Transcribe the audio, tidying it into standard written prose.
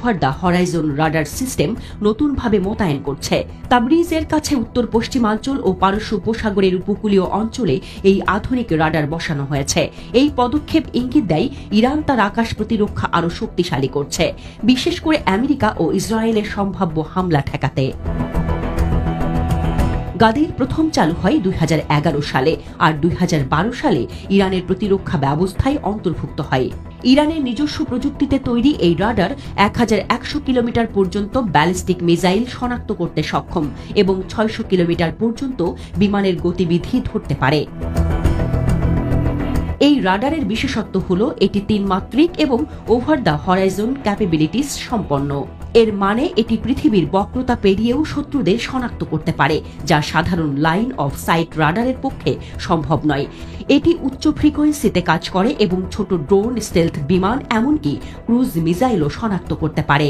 Over the Horizon radar system নতুনভাবে মোতায়েন করছে। তাবরিজের কাছে উত্তর পশ্চিমাঞ্চল ও পারস্য উপসাগরের উপকূলীয় অঞ্চলে এই আধুনিক রাডার বসানো হয়েছে। এই পদক্ষেপ ইঙ্গিত দেয় ইরান তার আকাশ প্রতিরক্ষা আরও শক্তিশালী করছে, বিশেষ করে আমেরিকা ও ইসরায়েলের সম্ভাব্য হামলা ঠেকাতে। গাদির প্রথম চালু হয় 2011 সালে, আর 2012 সালে ইরানের প্রতিরক্ষা ব্যবস্থায় অন্তর্ভুক্ত হয়। ইরানের নিজস্ব প্রযুক্তিতে তৈরি এই রাডার 1100 কিলোমিটার পর্যন্ত ব্যালিস্টিক মিসাইল শনাক্ত করতে সক্ষম এবং 600 কিলোমিটার পর্যন্ত বিমানের গতিবিধি ধরতে পারে। এই রাডারের বিশেষত্ব হল এটি 3 মাত্রিক এবং ওভার দ্য হরাইজন ক্যাপাবিলিটিস সম্পন্ন। এর মানে এটি পৃথিবীর বক্রতা পেরিয়েও শত্রুদের শনাক্ত করতে পারে, যা সাধারণ লাইন অফ সাইট রাডারের পক্ষে সম্ভব নয়। এটি উচ্চ ফ্রিকোয়েন্সিতে কাজ করে এবং ছোট ড্রোন, স্টেলথ বিমান, এমনকি ক্রুজ মিসাইলও শনাক্ত করতে পারে।